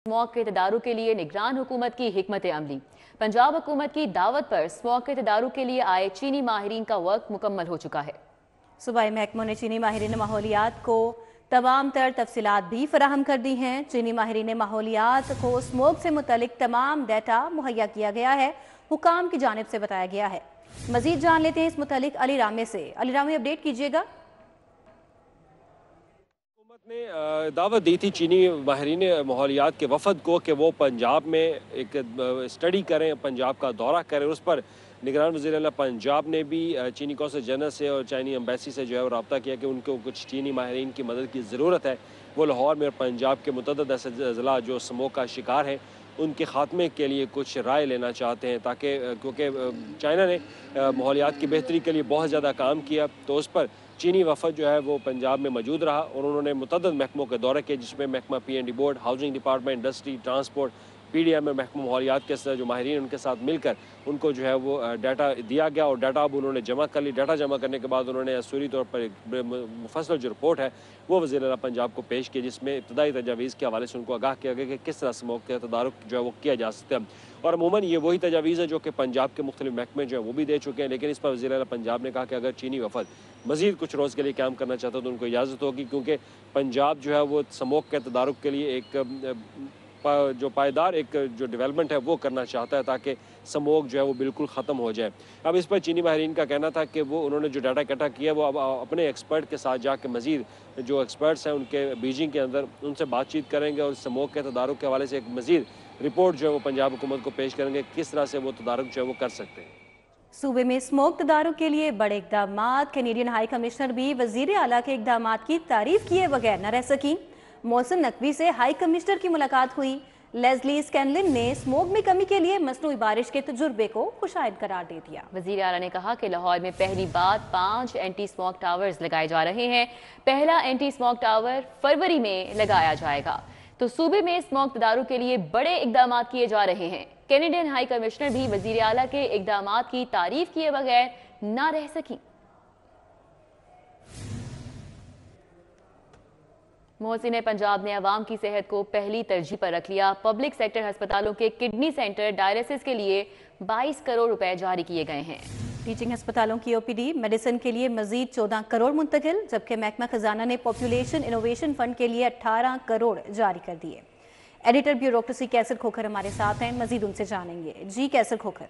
Smog के तदारुक के लिए निगरान हुकूमत की हिकमत अमली। पंजाब हुकूमत की दावत पर स्मॉग के तदारुक के लिए आए चीनी माहिरीन का वर्क मुकम्मल हो चुका है। सूबाई महकमों ने चीनी माहिरीन माहौलियात को तमाम तर तफसीलात भी फराहम कर दी हैं। चीनी माहिरीन माहौलियात को स्मोक से मुतलिक तमाम डाटा मुहैया किया गया है, हुकाम की जानिब से बताया गया है। मजीद जान लेते हैं इस मुतलिक अली रामे से। अली रामे, अपडेट कीजिएगा। ने दावत दी थी चीनी माहिरीन माहौलियात के वफद को कि वो पंजाब में एक स्टडी करें, पंजाब का दौरा करें। उस पर निगरान वज़ीर आला पंजाब ने भी चीनी कौंसल जनरल से और चाइनी एम्बेसी से जो है वो रब्ता किया कि उनको कुछ चीनी माहिरीन की मदद की ज़रूरत है। वो लाहौर में और पंजाब के मुतअद्दिद ऐसे ज़िला जो स्मोक का शिकार हैं उनके ख़ात्मे के लिए कुछ राय लेना चाहते हैं, ताकि क्योंकि चाइना ने माहौलियात की बेहतरी के लिए बहुत ज़्यादा काम किया, तो उस पर चीनी वफद जो है वो पंजाब में मौजूद रहा और उन्होंने मुतअद्दिद महकमों के दौरे किए, जिसमें महकमा PND board, housing department, industry, transport, PDM में महकमा माहौलियात के जो माहिरीन उनके साथ मिलकर उनको जो है वो डाटा दिया गया और डाटा अब उन्होंने जमा कर ली। डाटा जमा करने के बाद उन्होंने असूरी तौर पर एक मुफस्सल जो रिपोर्ट है वो वज़ीर आला पंजाब को पेश की, जिसमें इब्तदाई तजावीज़ के हवाले से उनको आगाह किया गया कि किस तरह स्मोक के तदारुक जो है वो किया जा सकता है। और अमूमन ये वही तजावीज़ है जो कि पंजाब के मुख्तलिफ महकमे जो है वो भी दे चुके हैं, लेकिन इस पर वज़ीर आला पंजाब ने कहा कि अगर चीनी वफद मज़ीद कुछ रोज़ के लिए काम करना चाहता है तो उनको इजाज़त होगी, क्योंकि पंजाब जो है वो स्मोक के तदारुक के लिए एक जो पायदार एक जो डेवलपमेंट है वो करना चाहता है, ताकि स्मोक जो है वो बिल्कुल ख़त्म हो जाए। अब इस पर चीनी माहिरीन का कहना था कि वो उन्होंने जो डाटा इकट्ठा किया वो अब अपने एक्सपर्ट के साथ जाकर मज़ीद जो एक्सपर्ट्स हैं उनके बीजिंग के अंदर उनसे बातचीत करेंगे और स्मोक के तदारुक के हवाले से एक मज़ीद रिपोर्ट जो है वो पंजाब हुकूमत को पेश करेंगे, किस तरह से वो तदारुक जो है वो कर सकते हैं। सूबे में स्मोक तदारुक के लिए बड़े इकदाम। कैनेडियन हाई कमिश्नर भी वजीर आला के इकदाम की तारीफ किए बगैर न रह सकी। मोहसिन नकवी से हाई कमिश्नर की मुलाकात हुई। लेस्ली स्कैनलिन ने स्मोक में कमी के लिए मसनूई बारिश के तजुर्बे को खुशाइद करार दे दिया। वजीर आला ने कहा कि लाहौर में पहली बार 5 एंटी स्मोक टावर्स लगाए जा रहे हैं। पहला एंटी स्मोक टावर फरवरी में लगाया जाएगा। तो सूबे में स्मोक तदारुक के लिए बड़े इकदाम किए जा रहे हैं। कैनेडियन हाई कमिश्नर भी वजीर आला के इकदाम की तारीफ किए बगैर न रह सकी। मोहसिन पंजाब ने अवाम की सेहत को पहली तरजीह पर रख लिया। पब्लिक सेक्टर अस्पतालों के किडनी सेंटर डायलिसिस के लिए 22 करोड़ रुपए जारी किए गए हैं। टीचिंग अस्पतालों की OPD मेडिसिन के लिए मजीद 14 करोड़ मुंतकिल, जबकि महकमा खजाना ने पॉपुलेशन इनोवेशन फंड के लिए 18 करोड़ जारी कर दिए। एडिटर ब्यूरोक्रेसी कैसर खोखर हमारे साथ हैं, मजीद उनसे जानेंगे। जी कैसर खोखर।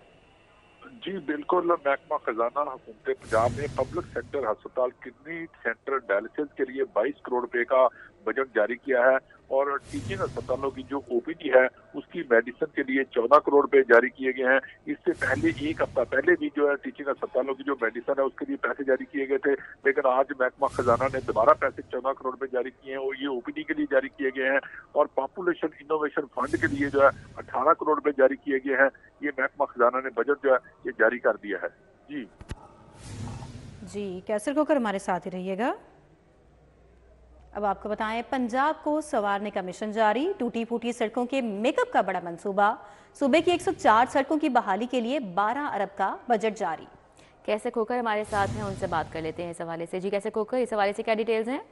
जी बिल्कुल, महकमा खजाना हुकूमत पंजाब ने पब्लिक सेक्टर अस्पताल किडनी सेंटर डायलिसिस के लिए 22 करोड़ रुपए का बजट जारी किया है और टीचिंग अस्पतालों की जो OPD है उसकी मेडिसिन के लिए 14 करोड़ रुपए जारी किए गए हैं। इससे पहले एक हफ्ता पहले भी जो है टीचिंग अस्पतालों की जो मेडिसिन है उसके लिए पैसे जारी किए गए थे, लेकिन आज महकमा खजाना ने दोबारा पैसे 14 करोड़ रुपए जारी किए हैं और ये OPD के लिए जारी किए गए हैं और पॉपुलेशन इनोवेशन फंड के लिए जो है 18 करोड़ रुपए जारी किए गए हैं। ये महकमा खजाना ने बजट जो है ये जारी कर दिया है। जी कैसर खोखर हमारे साथ ही रहिएगा। अब आपको बताएं, पंजाब को संवारने का मिशन जारी। टूटी फूटी सड़कों के मेकअप का बड़ा मंसूबा। सूबे की 104 सड़कों की बहाली के लिए 12 अरब का बजट जारी। कैसे खोकर हमारे साथ हैं, उनसे बात कर लेते हैं इस हवाले से। जी कैसे खोकर, इस हवाले से क्या डिटेल्स हैं?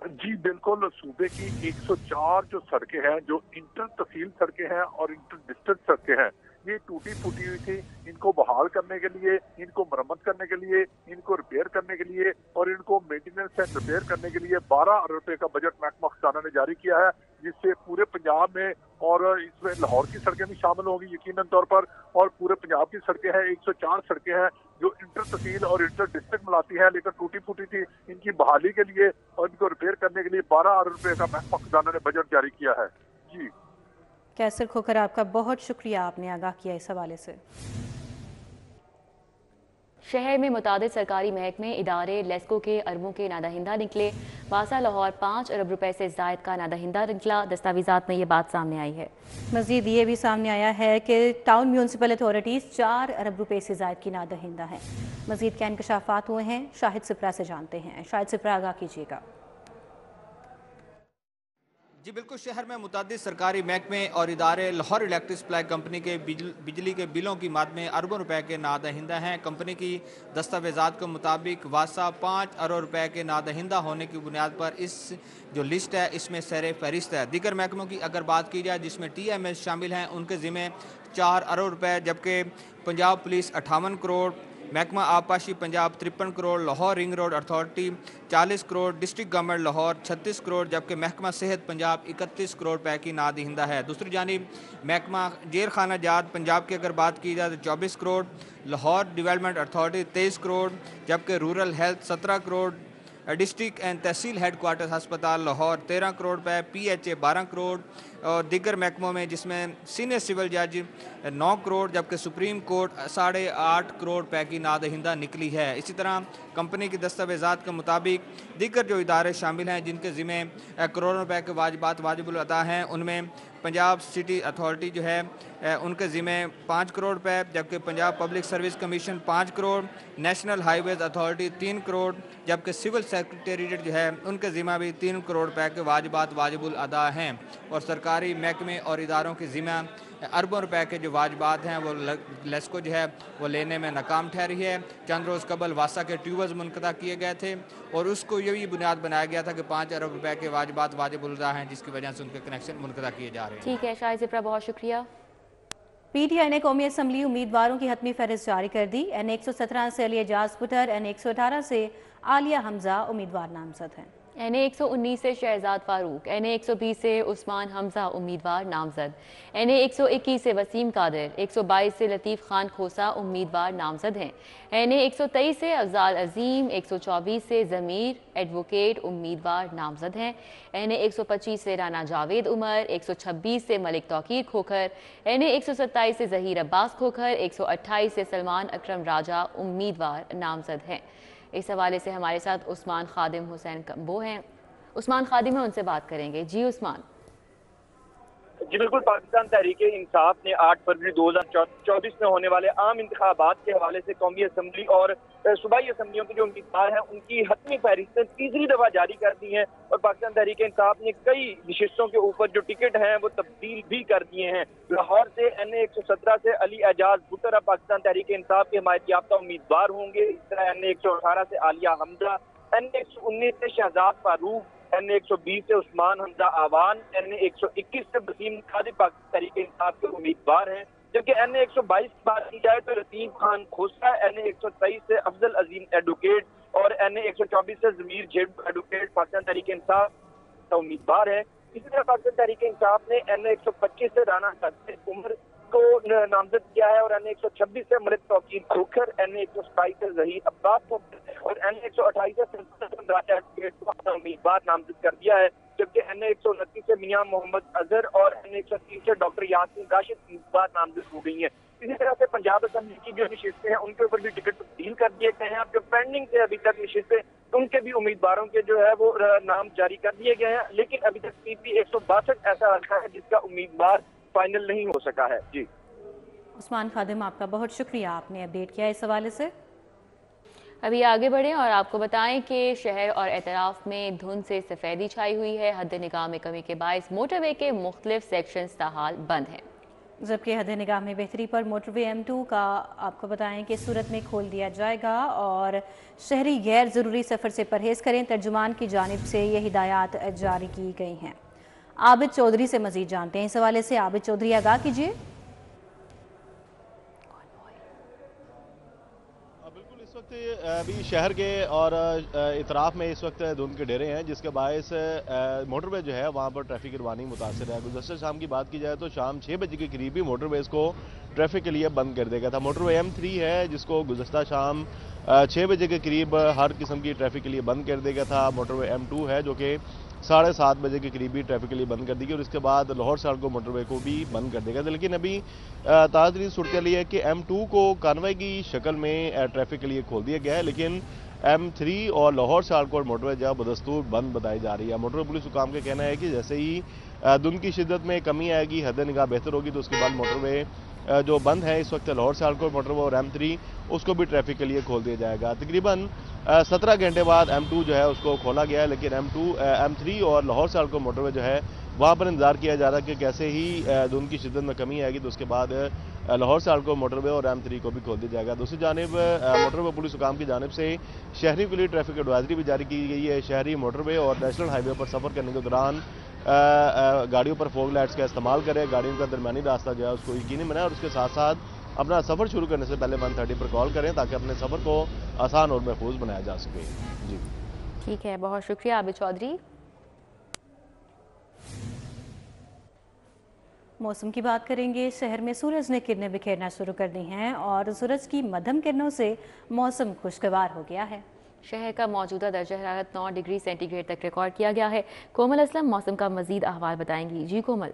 जी बिल्कुल, सूबे की 104 जो सड़कें हैं, जो इंटर तहसील सड़कें हैं और इंटर डिस्ट्रिक्ट सड़कें हैं, ये टूटी फूटी हुई थी। इनको बहाल करने के लिए, इनको मरम्मत करने के लिए, इनको रिपेयर करने के लिए और इनको मेंटेनेंस एंड रिपेयर करने के लिए 12 अरब रुपए का बजट महकमा खजाना ने जारी किया है, जिससे पूरे पंजाब में और इसमें लाहौर की सड़कें भी शामिल होंगी यकीनन तौर पर, और पूरे पंजाब की सड़कें हैं 104 सड़कें हैं जो इंटर तहसील और इंटर डिस्ट्रिक्ट मिलाती है, लेकिन टूटी फूटी थी। इनकी बहाली के लिए और इनको रिपेयर करने के लिए 12 अरब रुपए का महकमा खजाना ने बजट जारी किया है। जी कैसर खोखर, आपका बहुत शुक्रिया, आपने आगाह किया इस हवाले से। शहर में मुतादिद सरकारी महकमे, इदारे, लेस्को के अरबों के नादहिंदा निकले। वासा लाहौर 5 अरब रुपए से जायद का नादहिंदा निकला। दस्तावेजात में ये बात सामने आई है। मजीद ये भी सामने आया है कि टाउन म्यूनसिपल अथॉरिटीज़ 4 अरब रुपए से जायद की नादहिंदा हैं। मजीद क्या इंकशाफात हुए हैं, शाहिद सिप्रा से जानते हैं। शाहिद सिप्रा, आगाह कीजिएगा। जी बिल्कुल, शहर में मुतअद्दिद सरकारी महकमे और इदारे लाहौर इलेक्ट्रिक सप्लाई कंपनी के बिजली के बिलों की मद में अरबों रुपए के नादहिंदा हैं। कंपनी की दस्तावेजात के मुताबिक वासा 5 अरब रुपए के नादहिंदा होने की बुनियाद पर इस जो लिस्ट है इसमें सर फहरिस्त है। दीगर महकमों की अगर बात की जाए जिसमें TMS शामिल हैं, उनके ज़िम्मे 4 अरब रुपए, जबकि पंजाब पुलिस 58 करोड़, महकमा आबपाशी Punjab 53 crore, Lahore ring road authority 40 crore, district government Lahore 36 crore, जबकि महकमा सेहत पंजाब 31 करोड़ रुपए की नादहिंदा है। दूसरी जानिब महकमा जेल खाना जात पंजाब की अगर बात की जाए तो 24 करोड़, लाहौर डेवलपमेंट अथॉरिटी 23 करोड़, जबकि rural health 17 crore, district and tehsil headquarter अस्पताल लाहौर 13 करोड़ रुपए, PHA 12 करोड़ और दीगर महकमों में जिसमें सीनियर सिविल जज 9 करोड़, जबकि सुप्रीम कोर्ट 8.5 करोड़ रुपए की नादहिंदा निकली है। इसी तरह कंपनी की दस्तावेजात के मुताबिक दीगर जो इदारे शामिल हैं जिनके ज़िम्मे करोड़ों रुपए के वाजिबात वाजिबुल अदा हैं, उनमें पंजाब सिटी अथॉरिटी जो है उनके ज़िम्मे 5 करोड़ रुपए, जबकि Punjab public service commission 5 crore, national highways authority 3 crore, जबकि सिविल सेक्रेटेरिएट जो है उनके ज़िम्मा भी 3 करोड़ रुपए के वाजिबात वाजिबुल अदा हैं। और सरकारी महकमे और इदारों के ज़िम्मा अरबों रुपए के जो वाजिबात हैं वो लेस्को जो है वो लेने में नाकाम ठहरी है। चंद रोज़ कबल वासा के ट्यूबर्स मुनक़दा किए गए थे और उसको यही बुनियाद बनाया गया था कि 5 अरब रुपए के वाजिबात वाजिबुल अदा हैं, जिसकी वजह से उनके कनेक्शन मुनक़दा किए जा रहे हैं। ठीक है शाहिद ज़िप्रा, बहुत शुक्रिया। PTI ने कौमी असम्बली उम्मीदवारों की हतमी फहरिस्त जारी कर दी। NA117 से अली एजाज पुटर, NA118 से आलिया हमजा उम्मीदवार नामजद हैं। NA119 से शहजाद फारूक, NA120 से उस्मान हमजा उम्मीदवार नामजद, NA121 से वसीम कादिर, 122 से लतीफ़ खान खोसा उम्मीदवार नामजद हैं। NA123 से अफजाल अजीम, 124 से ज़मीर एडवोकेट उम्मीदवार नामजद हैं। NA125 से राना जावेद उमर, 126 से मलिक तौकीर खोखर, NA127 से जहीर अब्बास खोखर, 128 से सलमान अकरम राजा उम्मीदवार नामजद हैं। इस हवाले से हमारे साथ उस्मान खादिम हुसैन वो हैं, उस्मान खादिम है, उनसे बात करेंगे। जी उस्मान। जी बिल्कुल, पाकिस्तान तहरीक इंसाफ ने 8 फरवरी 2024 में होने वाले आम इंतखाबात के हवाले से कौमी असम्बली और सूबाई असम्बलियों के जो उम्मीदवार हैं उनकी हतमी फहरिस्तें तीसरी दफा जारी कर दी हैं और पाकिस्तान तहरीक इंसाफ ने कई नशिस्तों के ऊपर जो टिकट हैं वो तब्दील भी कर दिए हैं। लाहौर से NA117 से अली एजाज बुटर अब पाकिस्तान तहरीक इंसाफ के हिमायत याफ्ता उम्मीदवार होंगे। इस तरह NA118 से आलिया हमजा, NA119 से शहजाद फारूक, NA120 से उस्मान हमजा आवान, NA121 से वसीम कादिर पाकिस्तान तहरीक इंसाफ के उम्मीदवार हैं। जबकि NA122 की बात की जाए तो लतीफ़ खान खोसा, NA123 से अफजल अजीम एडवोकेट और NA124 से ज़मीर जेड एडवोकेट पाकिस्तान तहरीक इंसाफ का उम्मीदवार है। इसी तरह पाकिस्तान तहरीक इंसाफ ने NA125 से राना जावेद उमर को नामजद किया है और NA126 से मलिक तौकीर खोखर, NA127 से जहीर अब्बास खोखर और NA128 से सलमान राजा एडवोकेट को अपना उम्मीदवार नामजद कर दिया है। जबकि NA129 से मियां मोहम्मद अजहर और NA130 से डॉक्टर यासीन राशिद उम्मीदवार नामजद हो गई हैं। इसी तरह से पंजाब असम्बली की जो नशिस्तें हैं उनके ऊपर भी टिकट तब्दील कर दिए गए हैं। अब जो पेंडिंग थे अभी तक नशिस्तें, उनके भी उम्मीदवारों के जो है वो नाम जारी कर दिए गए हैं, लेकिन अभी तक PP 162 ऐसा रखा है जिसका उम्मीदवार फाइनल नहीं हो सका है। जी उस्मान खादिम, आपका बहुत शुक्रिया, आपने अपडेट किया इस हवाले से। अभी आगे बढ़ें और आपको बताएं कि शहर और एतराफ़ में धुंध से सफ़ेदी छाई हुई है। हद निगाह में कमी के बायस मोटरवे के मुख्तलिफ सेक्शंस ताहाल बंद हैं, जबकि हद निगाह में बेहतरी पर मोटरवे M2 का आपको बताएं कि सूरत में खोल दिया जाएगा और शहरी गैर ज़रूरी सफ़र से परहेज़ करें। तर्जुमान की जानिब से ये हिदायत जारी की गई हैं। आबिद चौधरी से मज़ीद जानते हैं इस हवाले से। आबिद चौधरी, आगाह कीजिए। बिल्कुल, इस वक्त अभी शहर के और इतराफ़ में इस वक्त धुंध के डेरे हैं, जिसके बायस मोटरवे जो है वहाँ पर ट्रैफिक की रवानी मुतासर है। गुज़श्ता शाम की बात की जाए तो शाम 6 बजे के करीब ही मोटरवेज को ट्रैफिक के लिए बंद कर दिया गया था। मोटरवे M3 है जिसको गुज़श्ता शाम 6 बजे के करीब हर किस्म की ट्रैफिक के लिए बंद कर दिया गया था। मोटरवे M2 है जो कि 7:30 बजे के करीब ही ट्रैफिक के लिए बंद कर दी गई और इसके बाद लाहौर साड़को मोटरवे को भी बंद कर दिया गया था। लेकिन अभी ताज़ा तरीन सूरत ये है कि M2 को कानवे की शक्ल में ट्रैफिक के लिए खोल दिया गया है, लेकिन M3 और लाहौर साड़को मोटरवे जो बदस्तूर बंद बताई जा रही है। मोटरवे पुलिस हुकाम का कहना है कि जैसे ही धुंध की शिद्दत में कमी आएगी, हद निगाह बेहतर होगी, तो उसके बाद मोटरवे जो बंद है इस वक्त लाहौर साड़को मोटरवे और M3 उसको भी ट्रैफिक के लिए खोल दिया जाएगा। तकरीबन 17 घंटे बाद M2 जो है उसको खोला गया है, लेकिन M3 और लाहौर साड़को मोटरवे जो है वहाँ पर इंतजार किया जा रहा है कि कैसे ही धुंध की शिद्दत में कमी आएगी तो उसके बाद लाहौर से को मोटरवे और M3 को भी खोल दिया जाएगा। दूसरी जानिब मोटरवे पुलिस हुकाम की जानिब से शहरियों के लिए ट्रैफिक एडवाइजरी भी जारी की गई है। शहरी मोटरवे और नेशनल हाईवे पर सफ़र करने के दौरान गाड़ियों पर फॉग लाइट्स का इस्तेमाल करें, गाड़ियों का दरमियानी रास्ता जो है उसको यकीनी बनाएं और उसके साथ साथ अपना सफ़र शुरू करने से पहले 130 पर कॉल करें ताकि अपने सफ़र को आसान और महफूज बनाया जा सके। जी ठीक है, बहुत शुक्रिया आबिद चौधरी। मौसम की बात करेंगे। शहर में सूरज ने किरणें बिखेरना शुरू कर दी हैं और सूरज की मध्यम किरणों से मौसम खुशगवार हो गया है। शहर का मौजूदा दर्जा हरारत 9 डिग्री सेंटीग्रेड तक रिकॉर्ड किया गया है। कोमल असलम मौसम का मजीद अहवाल बताएंगी। जी कोमल।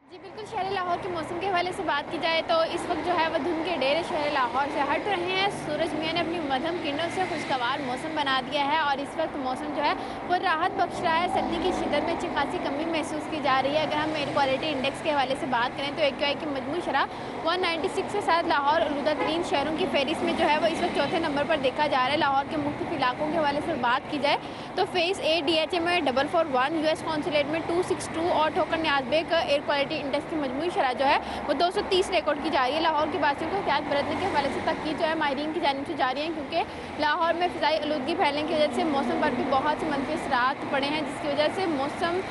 जी बिल्कुल, शहर लाहौर के मौसम के हवाले से बात की जाए तो इस वक्त जो है वह धुंध के डेरे शहर लाहौर से हट रहे हैं। सूरज मियां ने अपनी मध्यम किरणों से खुशगवार मौसम बना दिया है और इस वक्त मौसम जो है वो राहत बख्श रहा है। सर्दी की शिद्दत में अच्छी खासी कमी महसूस की जा रही है। अगर हम एयर क्वालिटी इंडेक्स के हवाले से बात करें तो AQI की मजमू शरह 196 के साथ लाहौर आलूदा तरीन शहरों की फहरिस्त में जो है वो इस वक्त चौथे नंबर पर देखा जा रहा है। लाहौर के मुख्तलिफ इलाकों के हवाले से बात की जाए तो फेज़ A DHA में 441, US कॉन्सुलेट में 262 और ठोकर न्याज़बेग एयर क्वालिटी इंडेक्स की मजमू शरह जो है वो 230 रिकॉर्ड की जा रही है। लाहौर के वासियों को एहतियात बरतने के हवाले से तकीद जो है माहिरीन की जानिब से जारी है क्योंकि लाहौर में फ़िज़ाई आलूदगी फैलने की वजह से मौसम पर भी बहुत से मनफी असरात पड़े हैं जिसकी वजह से मौसम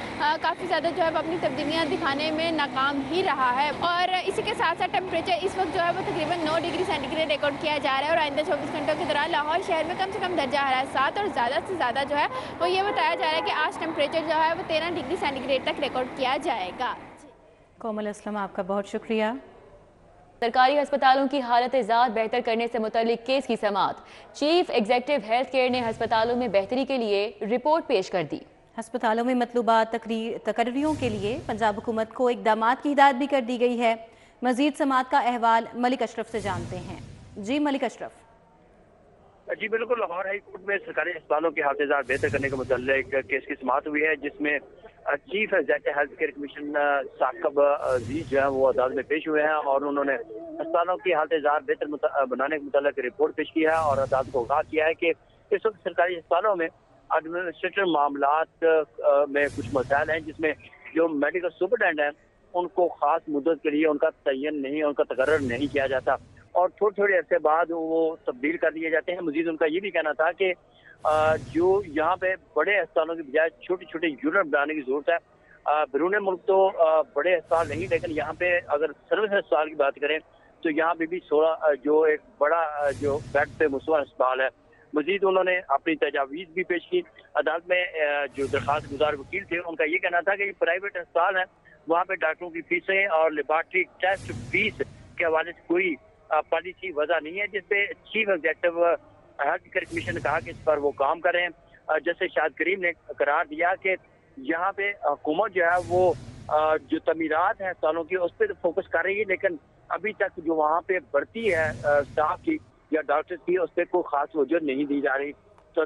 काफ़ी ज़्यादा जो है अपनी तब्दीलियाँ दिखाने में नाकाम ही रहा है। और इसी के साथ साथ टेम्परेचर इस वक्त जो है वो तकरीबन 9 डिग्री सेंटीग्रेड रिकॉर्ड किया जा रहा है और आइंदा 24 घंटों के दौरान लाहौर शहर में कम से कम दर्जा हरारत 7 और ज़्यादा से ज़्यादा जो है वो ये बताया जा रहा है कि आज टेम्परेचर जो है वो 13 डिग्री सेंटीग्रेड तक रिकॉर्ड किया जाएगा। कोमल असलम आपका बहुत शुक्रिया। सरकारी अस्पतालों की हालत ज़ात बेहतर करने से मुतल्लिक केस की समाअत। चीफ एग्जीक्यूटिव हेल्थ केयर ने अस्पतालों में बेहतरी के लिए रिपोर्ट पेश कर दी। अस्पतालों में मतलूबा तकरीरों के लिए पंजाब हुकूमत को इकदामात की हिदायत भी कर दी गई है। मजीद समाअत का अहवाल मलिक अशरफ से जानते हैं। जी मलिक अशरफ। जी बिल्कुल, लाहौर हाई कोर्ट में सरकारी अस्पतालों की हालत बेहतर करने के मुताल्लिक केस की समाअत हुई है जिसमें chief executive health care commission Saqib Aziz जो है वो अदालत में पेश हुए हैं और उन्होंने अस्पतालों की हालत बेहतर बनाने के मुताल्लिक रिपोर्ट पेश की है और अदालत को कहा किया है कि इस वक्त सरकारी अस्पतालों में एडमिनिस्ट्रेटिव मामलात में कुछ मसाइल हैं जिसमें जो मेडिकल सुपरटेंडेंट हैं उनको खास मुद्दत के लिए उनका तयन नहीं, उनका तकर्रर नहीं किया जाता और थोड़े थोड़े अरसे बाद वो तब्दील कर दिए जाते हैं। मजीद उनका ये भी कहना था कि जो यहाँ पे बड़े अस्पतालों की बजाय छोटे छोटे यूनिट बनाने की जरूरत है। बैरून मुल्क तो बड़े अस्पताल नहीं, लेकिन यहाँ पे अगर सर्विस अस्पताल की बात करें तो यहाँ पे भी 16 जो एक बड़ा जो बेड पे मुस्तवा अस्पताल है। मजीद उन्होंने अपनी तजावीज़ भी पेश की। अदालत में जो दरखास्त गुजार वकील थे उनका ये कहना था कि प्राइवेट अस्पताल है, वहाँ पे डॉक्टरों की फीसें और लेबॉर्ट्री टेस्ट फीस के हवाले से कोई पॉलिसी वजह नहीं है जिसपे chief executive health care commission ने कहा कि इस पर वो काम करें। जैसे शाहिद करीम ने करार दिया कि यहाँ पे हुकूमत जो है वो जो तमीरात है अस्पतालों की उस पर फोकस कर रही है, लेकिन अभी तक जो वहाँ पे भर्ती है स्टाफ की या डॉक्टर्स की उस पर कोई खास वजह नहीं दी जा रही। तो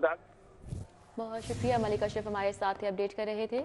बहुत शुक्रिया मलिक अशरफ हमारे साथ अपडेट कर रहे थे।